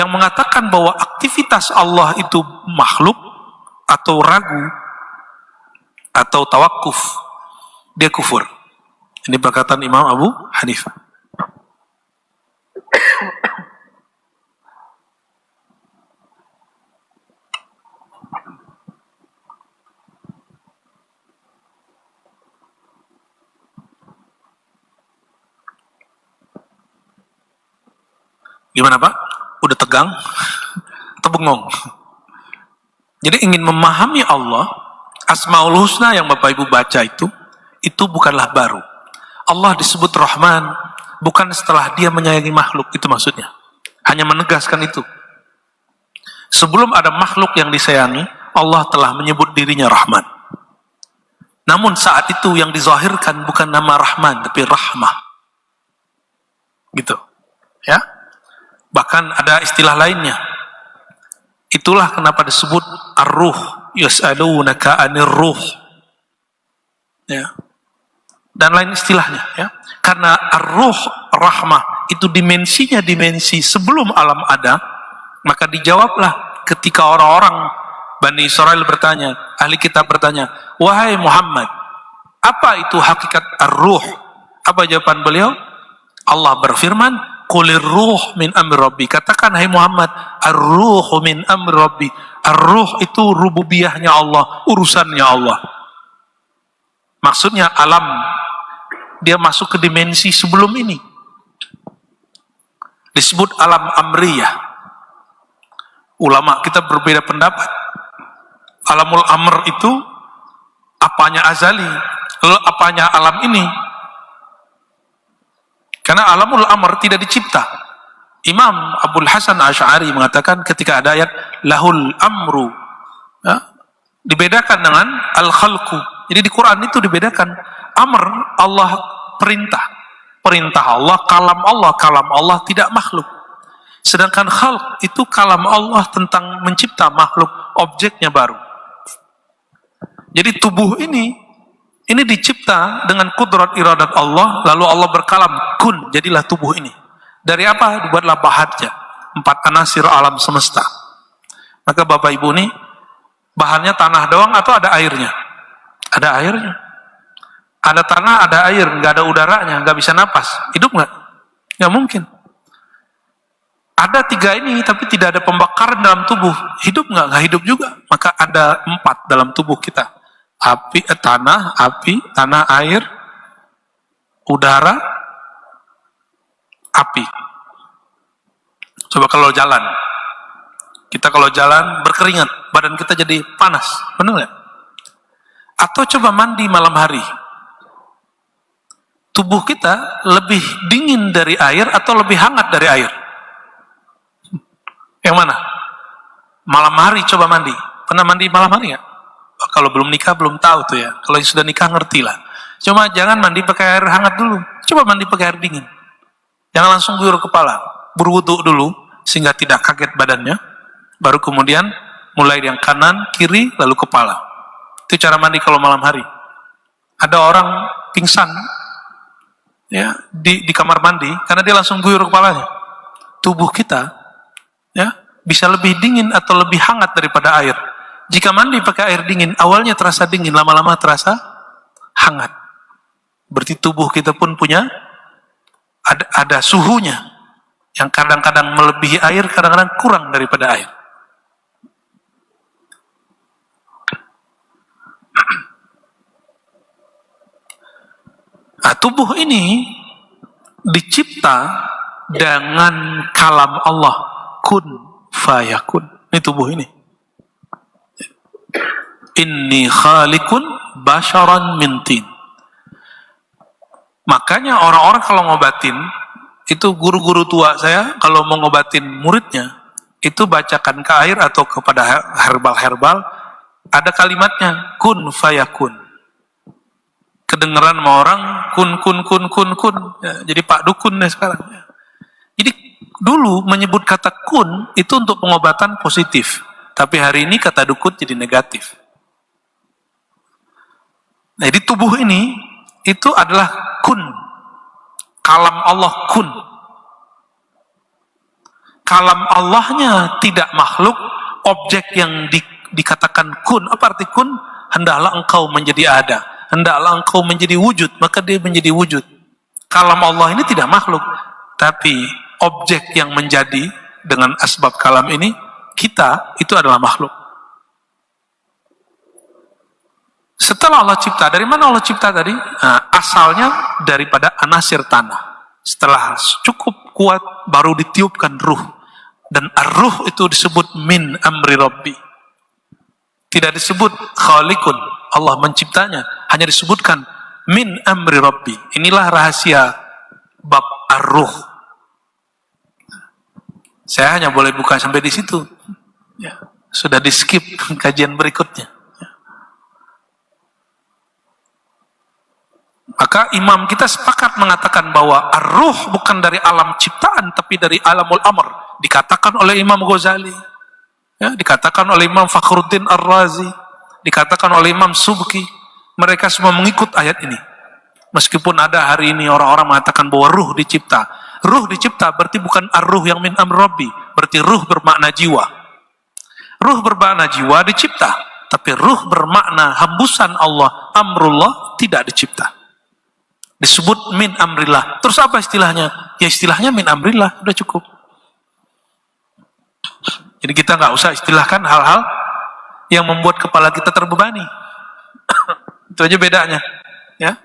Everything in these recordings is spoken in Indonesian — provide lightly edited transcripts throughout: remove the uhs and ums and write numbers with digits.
yang mengatakan bahwa aktivitas Allah itu makhluk atau ragu atau tawakuf, dia kufur. Ini perkataan Imam Abu Hanifah. Gimana Pak? Udah tegang? Atau bengong? Jadi ingin memahami Allah, Asmaul Husna yang Bapak Ibu baca itu bukanlah baru. Allah disebut Rahman bukan setelah dia menyayangi makhluk, itu maksudnya. Hanya menegaskan itu. Sebelum ada makhluk yang disayangi, Allah telah menyebut dirinya Rahman. Namun saat itu yang dizahirkan bukan nama Rahman, tapi Rahmah. Gitu. Ya. Bahkan ada istilah lainnya. Itulah kenapa disebut Ar-Ruh, yas'alunaka 'anir ruh. Ya. Dan lain istilahnya, ya. Karena Ar-Ruh, rahmah, itu dimensinya dimensi sebelum alam ada, maka dijawablah ketika orang-orang Bani Israel bertanya, ahli kitab bertanya, "Wahai Muhammad, apa itu hakikat Ar-Ruh?" Apa jawaban beliau? Allah berfirman, "Qulir ruh min amri rabbi." Katakan hai Muhammad, ar-ruh min amri rabbi. Ar-ruh itu rububiyahnya Allah, urusannya Allah. Maksudnya alam, dia masuk ke dimensi sebelum ini. Disebut alam amriyah. Ulama kita berbeda pendapat. Alamul amr itu apanya azali, lalu apanya alam ini? Karena alamul amr tidak dicipta. Imam Abul Hasan Asy'ari mengatakan ketika ada ayat lahul amru, ya, dibedakan dengan al-khalqu. Jadi di Quran itu dibedakan. Amr, Allah perintah. Perintah Allah, kalam Allah tidak makhluk. Sedangkan khalq itu kalam Allah tentang mencipta makhluk, objeknya baru. Jadi tubuh ini dicipta dengan kudrat iradat Allah, lalu Allah berkalam, kun, jadilah tubuh ini. Dari apa? Dibuatlah bahatnya, 4 anasir alam semesta. Maka Bapak Ibu nih, bahannya tanah doang atau ada airnya? Ada airnya. Ada tanah, ada air, nggak ada udaranya, nggak bisa napas. Hidup nggak? Nggak mungkin. Ada 3 ini, tapi tidak ada pembakaran dalam tubuh. Hidup nggak? Nggak hidup juga. Maka ada 4 dalam tubuh kita. Api, tanah, air, udara, api. Coba kalau jalan, kita kalau jalan berkeringat, badan kita jadi panas, benar nggak? Atau coba mandi malam hari, tubuh kita lebih dingin dari air atau lebih hangat dari air? Yang mana? Malam hari coba mandi. Pernah mandi malam hari nggak? Kalau belum nikah belum tahu tuh ya. Kalau sudah nikah ngerti lah. Cuma jangan mandi pakai air hangat dulu. Coba mandi pakai air dingin. Jangan langsung guyur kepala. Berwudu dulu sehingga tidak kaget badannya. Baru kemudian mulai yang kanan, kiri, lalu kepala. Itu cara mandi kalau malam hari. Ada orang pingsan ya di kamar mandi karena dia langsung guyur kepalanya. Tubuh kita ya bisa lebih dingin atau lebih hangat daripada air. Jika mandi pakai air dingin, awalnya terasa dingin, lama-lama terasa hangat. Berarti tubuh kita pun punya ada suhunya yang kadang-kadang melebihi air, kadang-kadang kurang daripada air. Nah, tubuh ini dicipta dengan kalam Allah, kun fayakun. Ini tubuh ini. Inni khaliqun basharan min tin. Makanya orang-orang kalau ngobatin, itu guru-guru tua saya kalau mau ngobatin muridnya, itu bacakan ke air atau kepada herbal-herbal, ada kalimatnya kun fayakun. Kedengeran sama orang kun. Ya, jadi Pak Dukun nih sekarang. Jadi dulu menyebut kata kun itu untuk pengobatan positif, tapi hari ini kata dukun jadi negatif. Nah, di tubuh ini itu adalah kun, kalam Allah kun. Kalam Allahnya tidak makhluk, objek yang dikatakan kun. Apa arti kun? Hendaklah engkau menjadi ada, hendaklah engkau menjadi wujud, maka dia menjadi wujud. Kalam Allah ini tidak makhluk, tapi objek yang menjadi dengan asbab kalam ini, kita, itu adalah makhluk. Setelah Allah cipta, dari mana Allah cipta tadi? Nah, asalnya daripada anasir tanah. Setelah cukup kuat, baru ditiupkan ruh. Dan ar-ruh itu disebut min amri rabbi. Tidak disebut khaliqun, Allah menciptanya. Hanya disebutkan min amri rabbi. Inilah rahasia bab ar-ruh. Saya hanya boleh buka sampai di situ. Ya, sudah di skip kajian berikutnya. Maka imam kita sepakat mengatakan bahwa ar-ruh bukan dari alam ciptaan, tapi dari alamul amr. Dikatakan oleh Imam Ghazali, ya, dikatakan oleh Imam Fakhruddin Ar-Razi, dikatakan oleh Imam Subki. Mereka semua mengikut ayat ini. Meskipun ada hari ini orang-orang mengatakan bahwa ruh dicipta. Ruh dicipta berarti bukan ar-ruh yang min amr rabbi, berarti ruh bermakna jiwa. Ruh bermakna jiwa dicipta, tapi ruh bermakna hembusan Allah, amrullah, tidak dicipta. Disebut min amrillah. Terus apa istilahnya? Ya istilahnya min amrillah, udah cukup. Jadi kita nggak usah istilahkan hal-hal yang membuat kepala kita terbebani. Itu aja bedanya. Ya,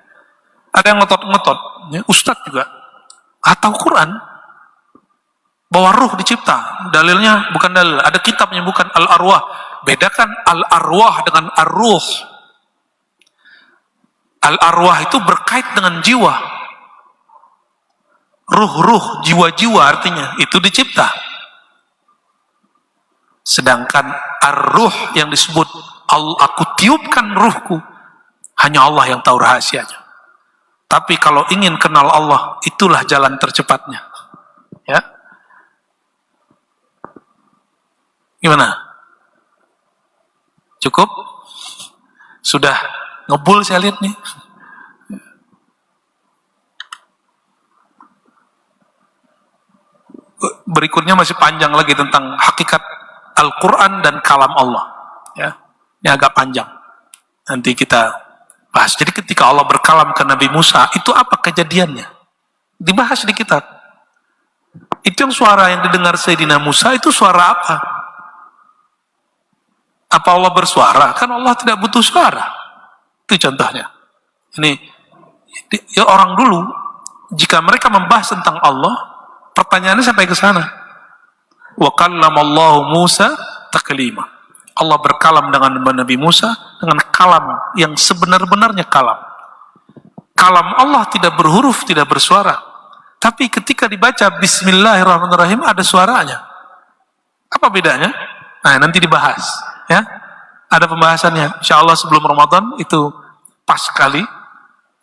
ada yang ngotot-ngotot. Ya, Ustadz juga atau Quran bahwa ruh dicipta. Dalilnya bukan dalil. Ada kitabnya bukan al-arwah. Bedakan al-arwah dengan ar-ruh. Al-arwah itu berkait dengan jiwa. Ruh-ruh, jiwa-jiwa artinya, itu dicipta. Sedangkan ar-ruh yang disebut aku tiupkan ruhku, hanya Allah yang tahu rahasianya. Tapi kalau ingin kenal Allah, itulah jalan tercepatnya. Ya. Gimana? Cukup? Sudah ngebul saya lihat nih. Berikutnya masih panjang lagi tentang hakikat Al-Quran dan kalam Allah. Ya, ini agak panjang. Nanti kita bahas. Jadi ketika Allah berkalam ke Nabi Musa, itu apa kejadiannya? Dibahas di kitab. Itu yang suara yang didengar Sayyidina Musa, itu suara apa? Apa Allah bersuara? Kan Allah tidak butuh suara. Itu contohnya. Ini ya orang dulu, jika mereka membahas tentang Allah, pertanyaannya sampai ke sana. Wa kallamallahu Musa taklima. Allah berkalam dengan Nabi Musa dengan kalam yang sebenar-benarnya kalam. Kalam Allah tidak berhuruf, tidak bersuara. Tapi ketika dibaca Bismillahirrahmanirrahim ada suaranya. Apa bedanya? Nah, nanti dibahas. Ya, ada pembahasannya. Insyaallah sebelum Ramadan itu pas sekali.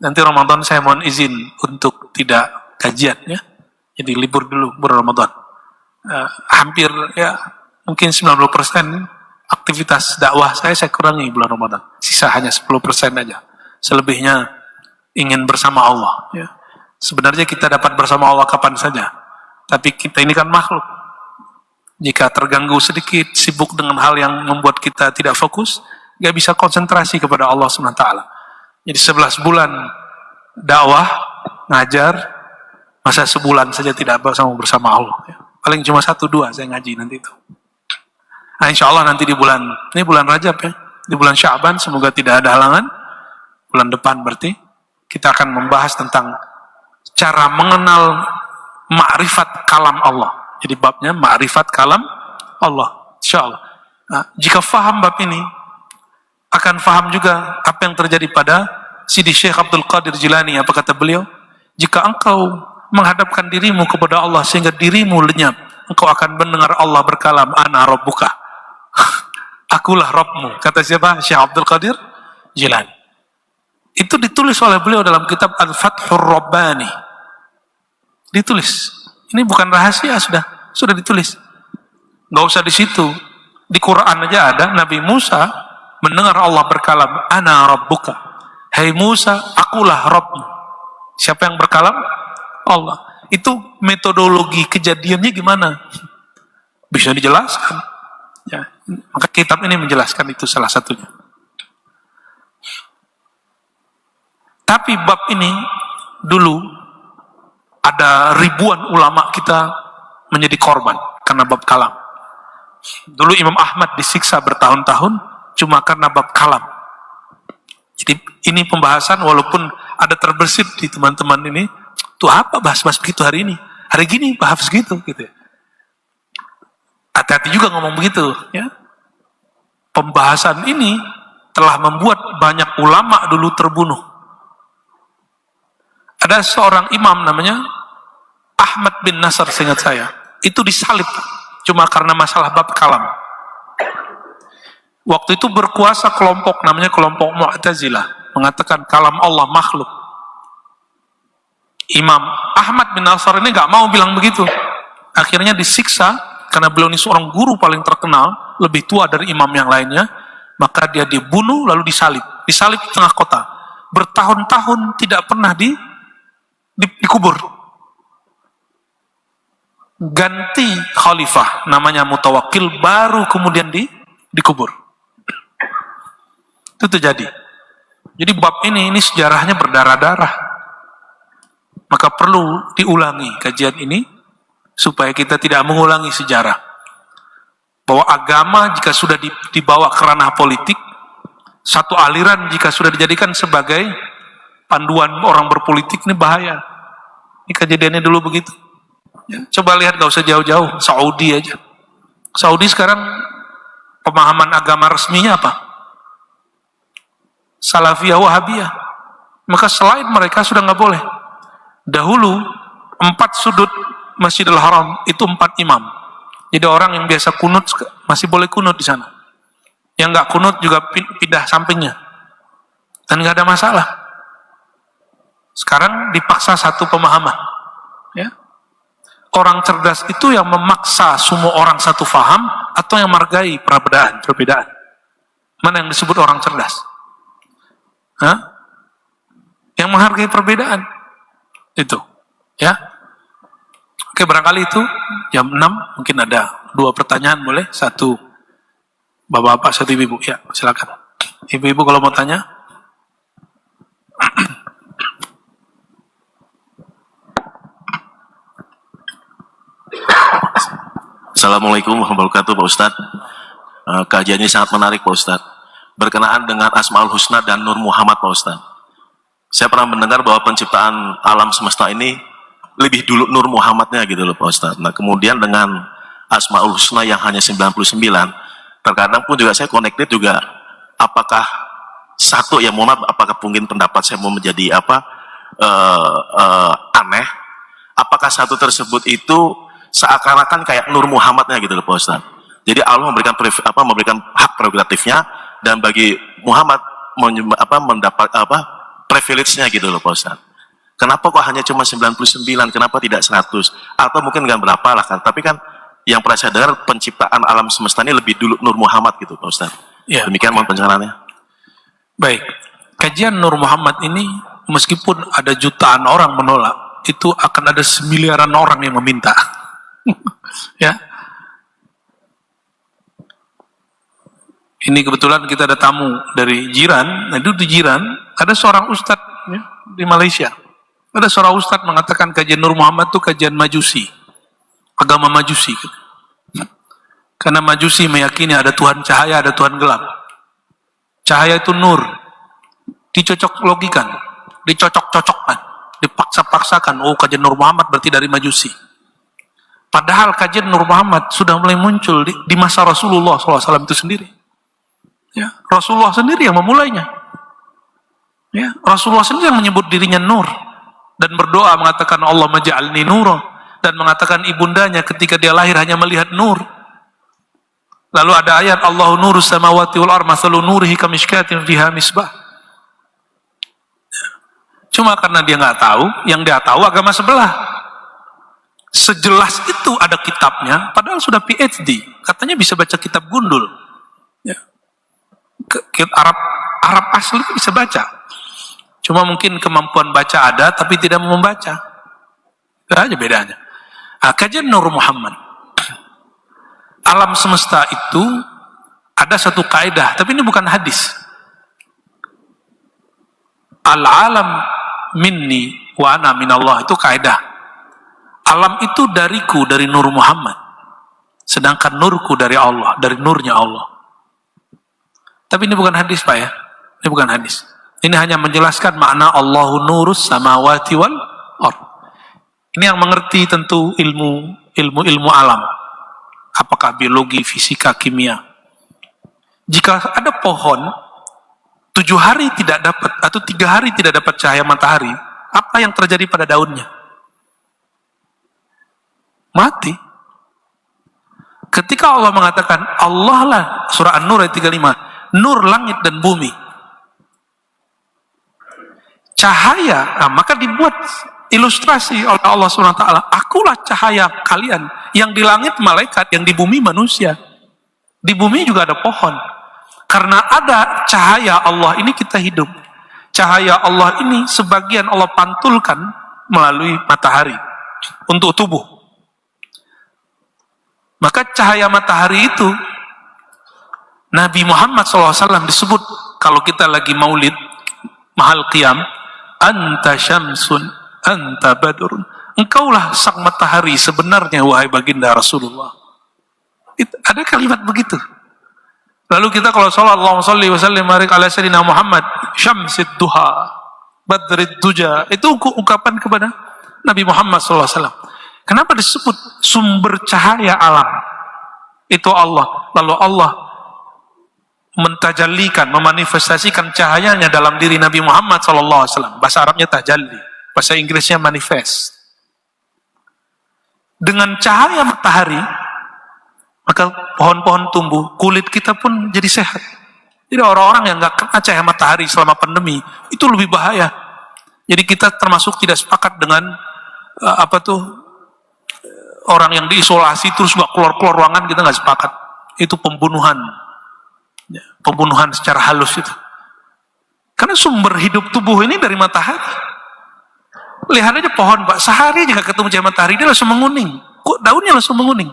Nanti Ramadan saya mohon izin untuk tidak kajian, ya. Jadi libur dulu bulan Ramadan. Hampir ya mungkin 90% aktivitas dakwah saya kurangi bulan Ramadan. Sisa hanya 10% aja. Selebihnya ingin bersama Allah. Ya. Sebenarnya kita dapat bersama Allah kapan saja. Tapi kita ini kan makhluk. Jika terganggu sedikit, sibuk dengan hal yang membuat kita tidak fokus, gak bisa konsentrasi kepada Allah SWT. Jadi 11 bulan dakwah, ngajar, masa sebulan saja tidak bersama Allah. Ya. Paling cuma 1-2 saya ngaji nanti itu. Nah, insya Allah nanti di bulan, ini bulan Rajab ya, di bulan Sya'ban, semoga tidak ada halangan, bulan depan berarti, kita akan membahas tentang cara mengenal ma'rifat kalam Allah. Jadi babnya ma'rifat kalam Allah, insya Allah. Nah, jika faham bab ini, akan faham juga apa yang terjadi pada Sidi Syekh Abdul Qadir Jilani. Apa kata beliau? Jika engkau menghadapkan dirimu kepada Allah sehingga dirimu lenyap, engkau akan mendengar Allah berkalam, ana rabbuka. Akulah Rabbmu. Kata siapa? Syekh Abdul Qadir Jilani. Itu ditulis oleh beliau dalam kitab Al-Fathur Rabbani. Ditulis. Ini bukan rahasia, sudah ditulis. Nggak usah di situ. Di Quran aja ada, Nabi Musa mendengar Allah berkalam, ana rabbuka. Hai Musa, akulah Rabbmu. Siapa yang berkalam? Allah. Itu metodologi kejadiannya gimana? Bisa dijelaskan. Ya, maka kitab ini menjelaskan itu salah satunya. Tapi bab ini dulu ada ribuan ulama kita menjadi korban karena bab kalam. Dulu Imam Ahmad disiksa bertahun-tahun cuma karena bab kalam. Jadi ini pembahasan walaupun ada terbersit di teman-teman ini, tuh apa bahas-bahas begitu hari ini? Hari gini bahas gitu gitu. Hati-hati juga ngomong begitu, ya. Pembahasan ini telah membuat banyak ulama dulu terbunuh. Ada seorang imam namanya Ahmad bin Nasr, seingat saya, itu disalib cuma karena masalah bab kalam. Waktu itu berkuasa kelompok namanya kelompok Mu'tazilah, mengatakan kalam Allah makhluk. Imam Ahmad bin Nasr ini gak mau bilang begitu. Akhirnya disiksa karena beliau ini seorang guru paling terkenal, lebih tua dari imam yang lainnya, maka dia dibunuh lalu disalib di tengah kota. Bertahun-tahun tidak pernah dikubur. Ganti khalifah namanya Mutawakkil, baru kemudian dikubur. Itu terjadi. Jadi bab ini sejarahnya berdarah-darah. Maka perlu diulangi kajian ini supaya kita tidak mengulangi sejarah. Bahwa agama jika sudah dibawa ke ranah politik, satu aliran jika sudah dijadikan sebagai panduan orang berpolitik, ini bahaya. Ini kejadiannya dulu begitu. Ya, coba lihat, gak usah jauh-jauh, Saudi aja. Saudi sekarang pemahaman agama resminya apa? Salafiyah, Wahabiyah. Maka selain mereka sudah nggak boleh. Dahulu 4 sudut Masjidil Haram itu 4 imam. Jadi orang yang biasa kunut masih boleh kunut di sana. Yang nggak kunut juga pindah sampingnya. Dan nggak ada masalah. Sekarang dipaksa satu pemahaman. Ya. Orang cerdas itu yang memaksa semua orang satu faham atau yang menghargai perbedaan. Mana yang disebut orang cerdas? Hah? Yang menghargai perbedaan. Itu. Ya. Oke, barangkali itu jam 6 mungkin ada 2 pertanyaan, boleh? 1 bapak-bapak, 1 ibu-ibu. Ya, silakan. Ibu-ibu kalau mau tanya. Assalamualaikum warahmatullahi wabarakatuh, Pak Ustadz. Kajian ini sangat menarik, Pak Ustadz. Berkenaan dengan Asmaul Husna dan Nur Muhammad, Pak Ustadz. Saya pernah mendengar bahwa penciptaan alam semesta ini lebih dulu Nur Muhammadnya gitu loh, Pak Ustadz. Nah, kemudian dengan Asmaul Husna yang hanya 99, terkadang pun juga saya connected juga, apakah satu, ya mohon maaf, apakah mungkin pendapat saya mau menjadi aneh, apakah satu tersebut itu seakan-akan kayak Nur Muhammadnya gitu loh, Pak Ustadz. Jadi Allah memberikan hak prerogatifnya, dan bagi Muhammad mendapat privilege-nya gitu loh, Pak Ustadz. Kenapa kok hanya cuma 99, kenapa tidak 100? Atau mungkin nggak berapa lah kan, tapi kan yang pernah saya dengar penciptaan alam semesta ini lebih dulu Nur Muhammad gitu, Pak Ustadz. Ya, demikian mohon pencerahannya. Baik, kajian Nur Muhammad ini meskipun ada jutaan orang menolak, itu akan ada semiliaran orang yang meminta. Ya. Ini kebetulan kita ada tamu dari jiran. Nah, itu di jiran ada seorang ustadz ya, di Malaysia. Ada seorang ustadz mengatakan kajian Nur Muhammad itu kajian Majusi, agama Majusi. Karena Majusi meyakini ada Tuhan cahaya, ada Tuhan gelap. Cahaya itu nur, dicocok logikan, dicocok-cocokkan, dipaksa-paksakan. Oh, kajian Nur Muhammad berarti dari Majusi. Padahal kajian Nur Muhammad sudah mulai muncul di masa Rasulullah SAW itu sendiri. Ya, Rasulullah sendiri yang memulainya. Ya, Rasulullah sendiri yang menyebut dirinya nur dan berdoa mengatakan Allah maj'alni nura, dan mengatakan ibundanya ketika dia lahir hanya melihat nur. Lalu ada ayat Allahu nurus samawati wal ardh mathalu nurihi kamishkatin fiha misbah. Cuma karena dia nggak tahu, yang dia tahu agama sebelah. Sejelas itu ada kitabnya, padahal sudah PhD, katanya bisa baca kitab gundul. Ya. Arab asli bisa baca. Cuma mungkin kemampuan baca ada, tapi tidak mau membaca. Itu aja bedanya. Kajian Nur Muhammad. alam semesta itu ada satu kaidah, tapi ini bukan hadis. Al-alam minni wa ana minallah, itu kaidah. Alam itu dariku, dari nur Muhammad. Sedangkan nurku dari Allah, dari nurnya Allah. Tapi ini bukan hadis, Pak ya. Ini bukan hadis. Ini hanya menjelaskan makna Allahu nurus samawati wal ard. Ini yang mengerti tentu ilmu alam. Apakah biologi, fisika, kimia. Jika ada pohon 7 hari tidak dapat atau 3 hari tidak dapat cahaya matahari, apa yang terjadi pada daunnya? Mati. Ketika Allah mengatakan Allah lah, surah An-Nur ayat 35, nur langit dan bumi, cahaya, maka dibuat ilustrasi oleh Allah SWT, akulah cahaya kalian, yang di langit malaikat, yang di bumi manusia. Di bumi juga ada pohon. Karena ada cahaya Allah ini kita hidup. Cahaya Allah ini sebagian Allah pantulkan melalui matahari untuk tubuh. Maka cahaya matahari itu Nabi Muhammad SAW disebut, kalau kita lagi maulid mahal qiyam, anta syamsun anta badrun, engkaulah sang matahari sebenarnya wahai baginda Rasulullah. Ada kalimat begitu. Lalu kita kalau sholat, Allahumma sholli wa sallim barik ala sayyidina Muhammad syamsid duha badrid duja, itu ungkapan kepada Nabi Muhammad SAW. Kenapa disebut sumber cahaya alam? Itu Allah. Lalu Allah mentajallikan, memanifestasikan cahayanya dalam diri Nabi Muhammad SAW. Bahasa Arabnya tajalli, bahasa Inggrisnya manifest. Dengan cahaya matahari, maka pohon-pohon tumbuh, kulit kita pun jadi sehat. Jadi orang-orang yang nggak kena cahaya matahari selama pandemi, itu lebih bahaya. Jadi kita termasuk tidak sepakat dengan orang yang diisolasi terus nggak keluar ruangan, kita nggak sepakat. Itu pembunuhan, pembunuhan secara halus itu. Karena sumber hidup tubuh ini dari matahari. Lihat aja pohon, Pak, sehari jika ketemu cahaya matahari dia langsung menguning. Kok daunnya langsung menguning?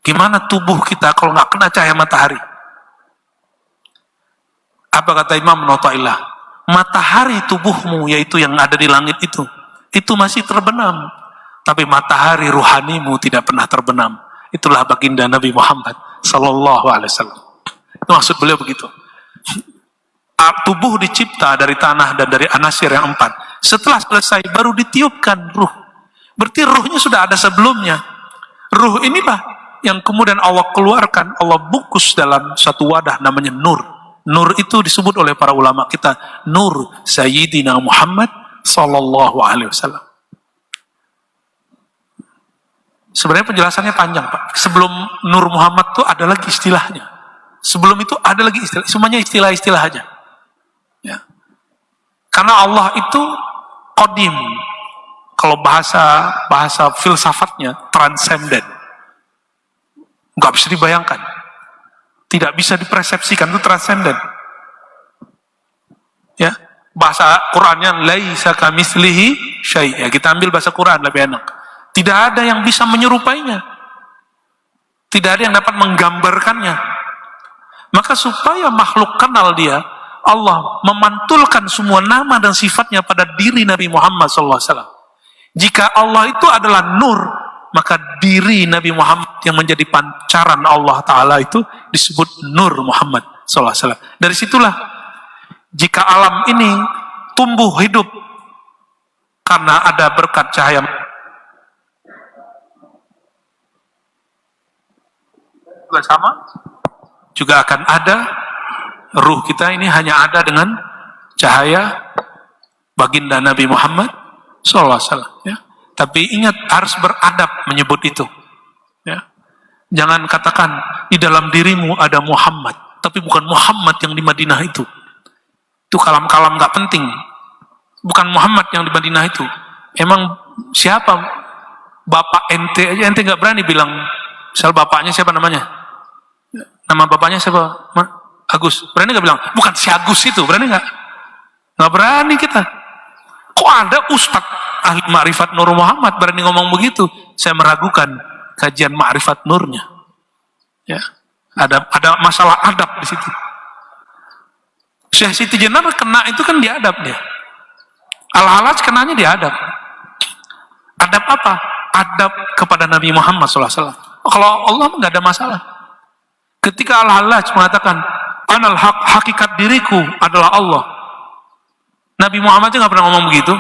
Gimana tubuh kita kalau nggak kena cahaya matahari? Apa kata Imam Nawawi? Matahari tubuhmu, yaitu yang ada di langit itu masih terbenam. Tapi matahari ruhanimu tidak pernah terbenam. Itulah baginda Nabi Muhammad Sallallahu Alaihi Wasallam. Itu maksud beliau begitu. Tubuh dicipta dari tanah dan dari anasir yang 4. Setelah selesai baru ditiupkan ruh. Berarti ruhnya sudah ada sebelumnya. Ruh inilah yang kemudian Allah keluarkan, Allah bungkus dalam satu wadah namanya nur. Nur itu disebut oleh para ulama kita nur Sayyidina Muhammad Sallallahu Alaihi Wasallam. Sebenarnya penjelasannya panjang, Pak. Sebelum Nur Muhammad itu ada lagi istilahnya. Sebelum itu ada lagi istilah. Semuanya istilah-istilah aja. Ya. Karena Allah itu qadim. Kalau bahasa filsafatnya transenden. Nggak bisa dibayangkan. Tidak bisa dipersepsikan, itu transenden. Ya. Bahasa Qur'annya laisa kamitslihi syai'. Ya, kita ambil bahasa Qur'an lebih enak. Tidak ada yang bisa menyerupainya. Tidak ada yang dapat menggambarkannya. Maka supaya makhluk kenal dia, Allah memantulkan semua nama dan sifatnya pada diri Nabi Muhammad SAW. Jika Allah itu adalah nur, maka diri Nabi Muhammad yang menjadi pancaran Allah Ta'ala itu disebut Nur Muhammad SAW. Dari situlah, jika alam ini tumbuh hidup karena ada berkat cahaya, juga sama, juga akan ada ruh kita ini hanya ada dengan cahaya baginda Nabi Muhammad SAW. Ya. Tapi ingat, harus beradab menyebut itu. Ya. Jangan katakan di dalam dirimu ada Muhammad, tapi bukan Muhammad yang di Madinah itu. Itu kalam-kalam nggak penting. Bukan Muhammad yang di Madinah itu. Emang siapa? Bapak ente aja, ente nggak berani bilang. Misal bapaknya siapa namanya? Nama bapaknya siapa? Agus. Berani nggak bilang? Bukan si Agus itu. Berani nggak? Nggak berani kita. Kok ada Ustadz ahli Ma'rifat Nur Muhammad berani ngomong begitu? Saya meragukan kajian Ma'rifat Nurnya. Ya, ada masalah adab di situ. Syekh Siti Jenar kena itu kan di adab dia. Al-Halaj kenanya di adab. Adab apa? Adab kepada Nabi Muhammad SAW. Kalau Allah nggak ada masalah. Ketika Al-Halaj mengatakan, Anal haq, hakikat diriku adalah Allah. Nabi Muhammad nggak pernah ngomong begitu.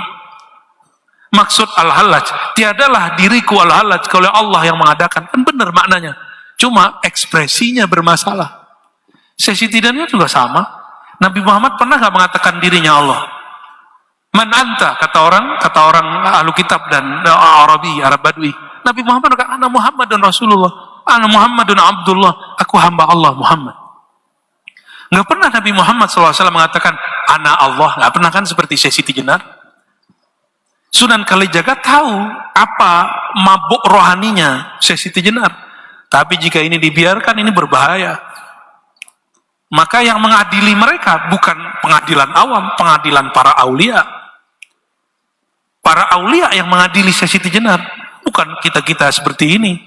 Maksud Al-Halaj, tiadalah diriku Al-Halaj kalau Allah yang mengadakan. Kan benar maknanya. Cuma ekspresinya bermasalah. Sesitidannya juga sama. Nabi Muhammad pernah nggak mengatakan dirinya Allah? Man anta, kata orang ahlu kitab dan Arabi, Arab Badui. Nabi Muhammad kata, ana Muhammad dan Rasulullah, ana Muhammad dan Abdullah, aku hamba Allah Muhammad. Nggak pernah Nabi Muhammad SAW mengatakan, ana Allah, nggak pernah kan seperti Syekh Siti Jenar. Sunan Kalijaga tahu apa mabuk rohaninya Syekh Siti Jenar. Tapi jika ini dibiarkan, ini berbahaya. Maka yang mengadili mereka bukan pengadilan awam, pengadilan para aulia. Para aulia yang mengadili Syekh Siti Jenar, bukan kita-kita seperti ini.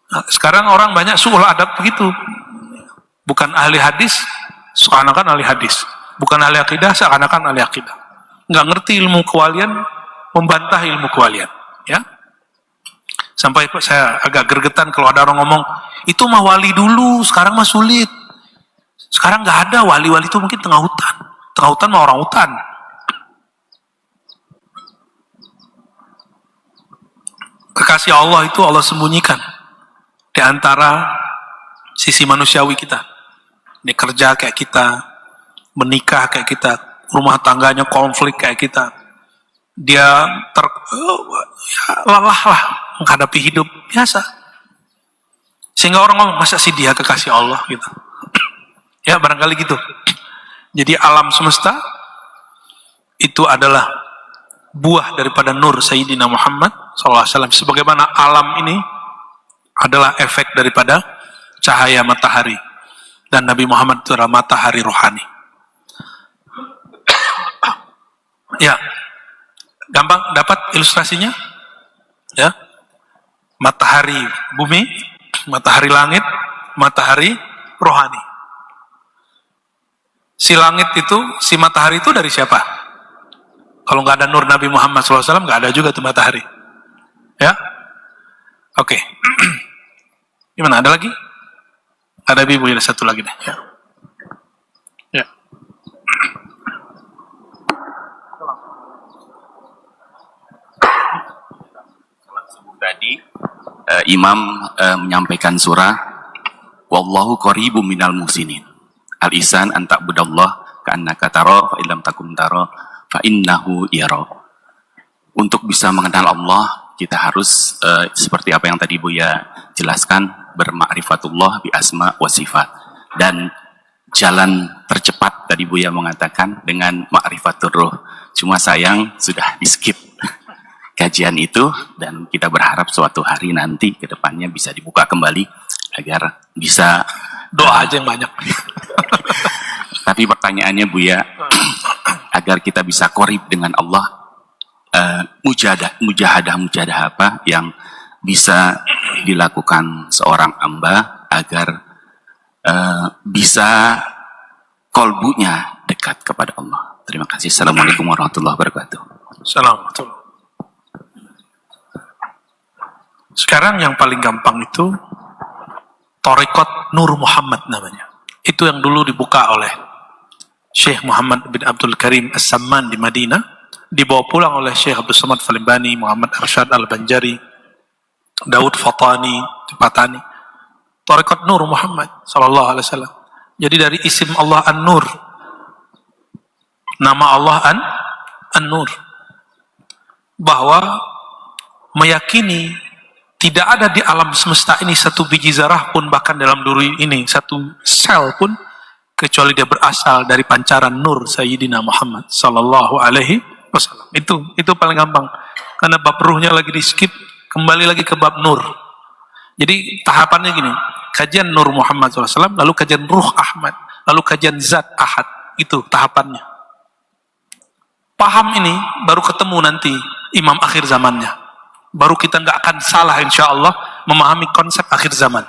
Nah, sekarang orang banyak suul adab begitu. Bukan ahli hadis, seakan-akan ahli hadis. Bukan ahli akidah, seakan-akan ahli akidah. Nggak ngerti ilmu kewalian, membantah ilmu kewalian. Ya. Sampai saya agak gergetan kalau ada orang ngomong, itu mah wali dulu, sekarang mah sulit. Sekarang nggak ada wali-wali itu, mungkin tengah hutan. Tengah hutan mah orang hutan. Kekasih Allah itu Allah sembunyikan di antara sisi manusiawi kita. Dia kerja kayak kita, menikah kayak kita, rumah tangganya konflik kayak kita. Dia lelah lah menghadapi hidup biasa. Sehingga orang ngomong, masa sih dia kekasih Allah gitu. Ya barangkali gitu. Jadi alam semesta itu adalah buah daripada nur Sayyidina Muhammad SAW. Sebagaimana alam ini adalah efek daripada cahaya matahari. Dan Nabi Muhammad itu adalah matahari rohani. Ya, gampang dapat ilustrasinya? Ya, matahari bumi, matahari langit, matahari rohani. Si langit itu, si matahari itu dari siapa? Kalau nggak ada nur Nabi Muhammad SAW, nggak ada juga tuh matahari. Ya, oke. Gimana? Ada lagi? Ada ibu, ada satu lagi deh. Ya. Ya. Tadi imam menyampaikan surah wallahu qaribum minal muhsinin. Al-ihsan an ta'budallah ka'annaka tara fa illam takun tara fa innahu yara. Untuk bisa mengenal Allah, kita harus seperti apa yang tadi Buya jelaskan, bermakrifatullah bi asma wa sifat. Dan jalan tercepat tadi Buya mengatakan dengan ma'rifatur ruh. Cuma sayang sudah di-skip kajian itu, dan kita berharap suatu hari nanti ke depannya bisa dibuka kembali agar bisa doa aja yang banyak. Tapi pertanyaannya Buya, agar kita bisa qorib dengan Allah, mujahadah apa yang bisa dilakukan seorang hamba agar bisa kolbunya dekat kepada Allah. Terima kasih. Assalamualaikum warahmatullahi wabarakatuh. Assalamualaikum. Sekarang yang paling gampang itu Thariqat Nur Muhammad namanya. Itu yang dulu dibuka oleh Syekh Muhammad bin Abdul Karim As-Samman di Madinah, dibawa pulang oleh Syekh Abdul Samad Falimbani, Muhammad Arsyad Al-Banjari, Daud Fatani. Thariqat Nur Muhammad sallallahu alaihi wasallam. Jadi dari isim Allah An-Nur, nama Allah An-Nur, bahwa meyakini tidak ada di alam semesta ini satu biji zarah pun, bahkan dalam diri ini satu sel pun, kecuali dia berasal dari pancaran nur Sayyidina Muhammad sallallahu alaihi wasallam. Itu paling gampang. Karena bab ruhnya lagi di skip, kembali lagi ke bab nur. Jadi tahapannya gini, kajian nur Muhammad SAW, lalu kajian ruh Ahmad, lalu kajian zat Ahad. Itu tahapannya. Paham ini baru ketemu nanti imam akhir zamannya. Baru kita nggak akan salah insya Allah memahami konsep akhir zaman.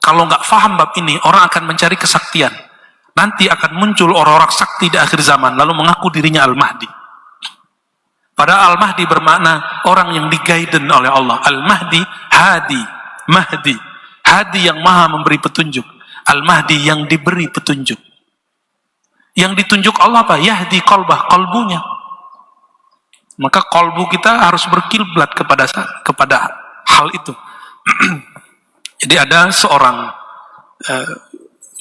Kalau nggak faham bab ini, orang akan mencari kesaktian. Nanti akan muncul orang-orang sakti di akhir zaman, lalu mengaku dirinya Al-Mahdi. Padahal Al-Mahdi bermakna orang yang di-guidance oleh Allah. Al-Mahdi, Hadi, Mahdi. Hadi yang maha memberi petunjuk. Al-Mahdi yang diberi petunjuk. Yang ditunjuk Allah apa? Yahdi qalbah, kalbunya. Maka kalbu kita harus berkiblat kepada hal itu. Jadi ada seorang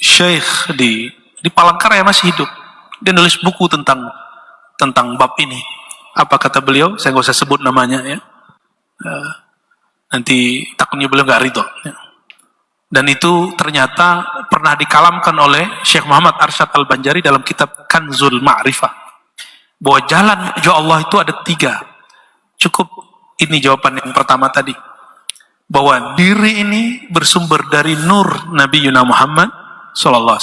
syekh di Palangkaraya masih hidup. Dia nulis buku tentang bab ini. Apa kata beliau? Saya nggak usah sebut namanya ya. Nanti takutnya beliau nggak ridho. Ya. Dan itu ternyata pernah dikalamkan oleh Syekh Muhammad Arsyad Al-Banjari dalam kitab Kanzul Ma'rifah. Bahwa jalan menuju Allah itu ada 3. Cukup ini jawaban yang pertama tadi. Bahwa diri ini bersumber dari nur Nabi Yuna Muhammad SAW.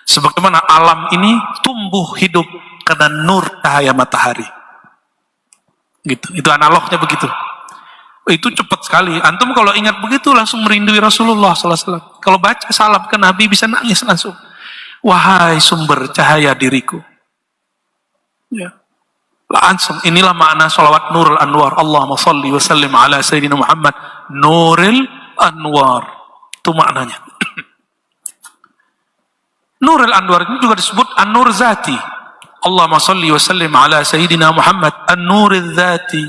Sebagaimana alam ini tumbuh hidup karena nur cahaya matahari. Gitu. Itu analognya begitu. Itu cepat sekali. Antum kalau ingat begitu langsung merindui Rasulullah SAW. Kalau baca salam ke Nabi bisa nangis langsung. Wahai sumber cahaya diriku. Ya. Langsung inilah makna salawat Nurul Anwar. Allahumma salli wa sallim ala Sayyidina Muhammad Nurul Anwar. Itu maknanya. Nurul Anwar ini juga disebut An-Nur Zati. Allahumma salli wa sallim ala Sayyidina Muhammad An-Nuril Zati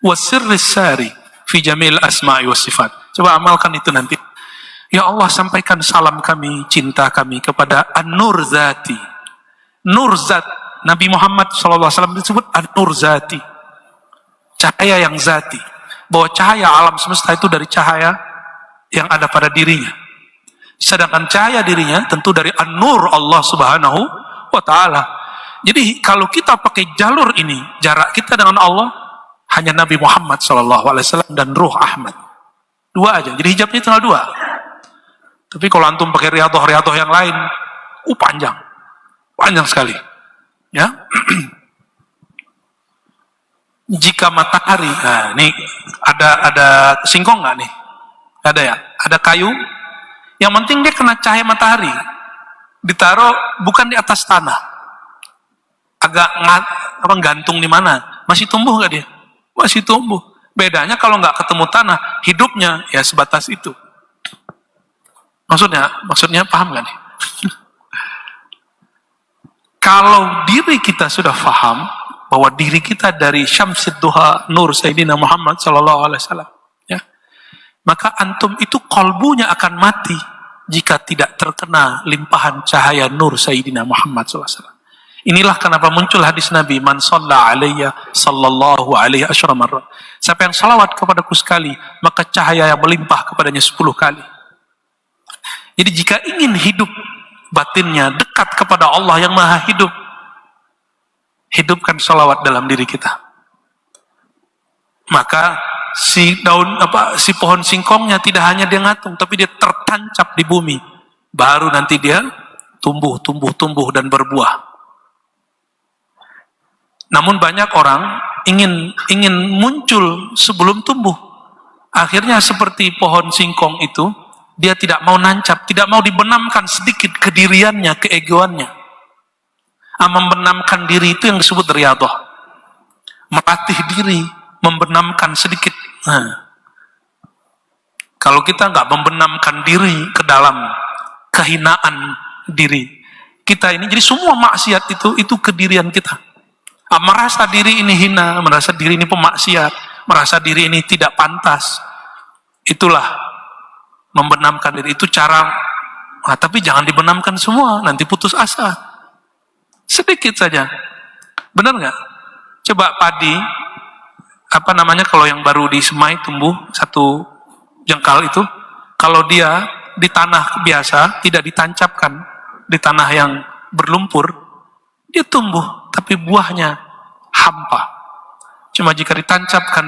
wa Sirris Sari fi jamil asma'i was sifat. Coba amalkan itu nanti. Ya Allah, sampaikan salam kami, cinta kami kepada An-Nur Zati. Nur Zat Nabi Muhammad SAW disebut An-Nur Zati. Cahaya yang zati. Bahwa cahaya alam semesta itu dari cahaya yang ada pada dirinya. Sedangkan cahaya dirinya tentu dari An-Nur Allah Subhanahu wa Ta'ala. Jadi kalau kita pakai jalur ini, jarak kita dengan Allah hanya Nabi Muhammad SAW dan Ruh Ahmad. 2 aja. Jadi hijabnya tinggal 2. Tapi kalau antum pakai riadoh yang lain, panjang sekali. Ya, jika matahari, nah ini ada singkong nggak nih? Ada ya? Ada kayu. Yang penting dia kena cahaya matahari. Ditaruh bukan di atas tanah. Agak gantung di mana? Masih tumbuh nggak dia? Masih tumbuh. Bedanya kalau nggak ketemu tanah, hidupnya ya sebatas itu. Maksudnya paham nggak nih? Kalau diri kita sudah paham bahwa diri kita dari Syamsid Duha Nur Sayyidina Muhammad SAW, ya, maka antum itu kalbunya akan mati jika tidak terkena limpahan cahaya Nur Sayyidina Muhammad SAW. Inilah kenapa muncul hadis Nabi, man shalla alayya sallallahu alaihi asyra marrat. Siapa yang salawat kepadaku sekali, maka cahaya yang melimpah kepadanya 10 kali. Jadi jika ingin hidup batinnya dekat kepada Allah yang maha hidup, hidupkan salawat dalam diri kita. Maka si pohon singkongnya tidak hanya dia ngatung, tapi dia tertancap di bumi. Baru nanti dia tumbuh dan berbuah. Namun banyak orang ingin muncul sebelum tumbuh. Akhirnya seperti pohon singkong itu, dia tidak mau nancap, tidak mau dibenamkan sedikit kediriannya, keegoannya. Membenamkan diri itu yang disebut riyadhah. Melatih diri, membenamkan sedikit. Kalau kita nggak membenamkan diri ke dalam kehinaan diri kita ini, jadi semua maksiat itu kedirian kita. Merasa diri ini hina, merasa diri ini pemaksiat, merasa diri ini tidak pantas. Itulah membenamkan diri, itu cara. Tapi jangan dibenamkan semua, nanti putus asa. Sedikit saja. Benar nggak? Coba padi, kalau yang baru disemai tumbuh 1 jengkal itu, kalau dia di tanah biasa, tidak ditancapkan, di tanah yang berlumpur, dia tumbuh, tapi buahnya hampa. Cuma jika ditancapkan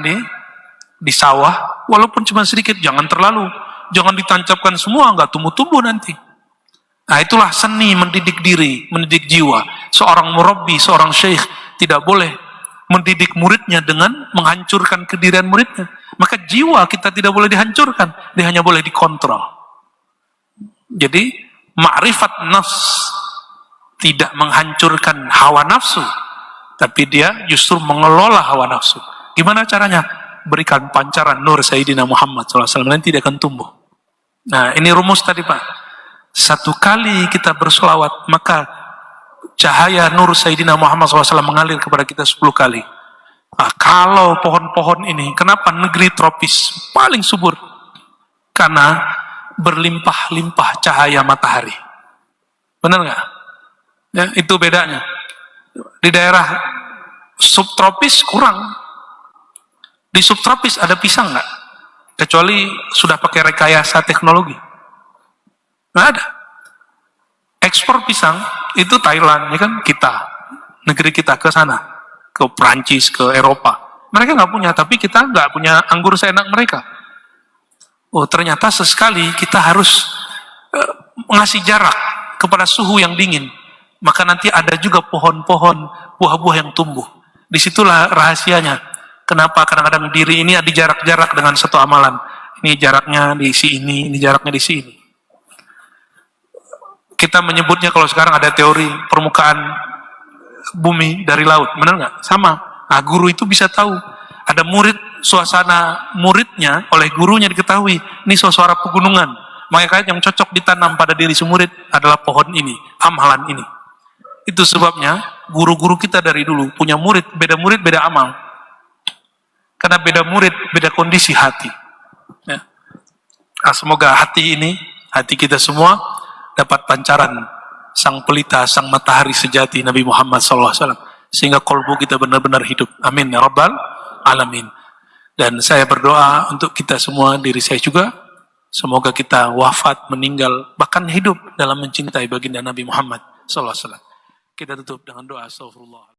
di sawah, walaupun cuma sedikit, jangan terlalu. Jangan ditancapkan semua, nggak tumbuh-tumbuh nanti. Nah itulah seni mendidik diri, mendidik jiwa. Seorang murabbi, seorang syekh tidak boleh mendidik muridnya dengan menghancurkan kedirian muridnya. Maka jiwa kita tidak boleh dihancurkan, dia hanya boleh dikontrol. Jadi ma'rifat nafs tidak menghancurkan hawa nafsu, tapi dia justru mengelola hawa nafsu. Gimana caranya? Berikan pancaran nur Sayyidina Muhammad SAW, nanti tidak akan tumbuh. Nah, ini rumus tadi Pak. Satu kali kita bersolawat, maka cahaya nur Sayyidina Muhammad SAW mengalir kepada kita 10 kali. Nah, kalau pohon-pohon ini, kenapa negeri tropis paling subur? Karena berlimpah-limpah cahaya matahari. Benar nggak? Ya, itu bedanya. Di daerah subtropis kurang. Di subtropis ada pisang nggak? Kecuali sudah pakai rekayasa teknologi. Nggak ada. Ekspor pisang itu Thailand, ya kan? Kita, negeri kita ke sana, ke Prancis, ke Eropa. Mereka nggak punya, tapi kita nggak punya anggur seenak mereka. Oh, ternyata sesekali kita harus mengasih jarak kepada suhu yang dingin. Maka nanti ada juga pohon-pohon, buah-buah yang tumbuh. Disitulah rahasianya. Kenapa kadang-kadang diri ini ada jarak-jarak dengan satu amalan. Ini jaraknya di sini, ini jaraknya di sini. Kita menyebutnya kalau sekarang ada teori permukaan bumi dari laut. Benar nggak? Sama. Nah, guru itu bisa tahu. Ada murid, suasana muridnya oleh gurunya diketahui. Ini suasana pegunungan. Maka yang cocok ditanam pada diri si murid adalah pohon ini, amalan ini. Itu sebabnya guru-guru kita dari dulu punya murid, beda amal. Karena beda murid, beda kondisi hati. Ya. Nah, semoga hati ini, hati kita semua dapat pancaran sang pelita, sang matahari sejati Nabi Muhammad SAW. Sehingga kolbu kita benar-benar hidup. Amin ya Rabbal Alamin. Dan saya berdoa untuk kita semua, diri saya juga, semoga kita wafat, meninggal, bahkan hidup dalam mencintai baginda Nabi Muhammad SAW. Kita tutup dengan doa astagfirullah.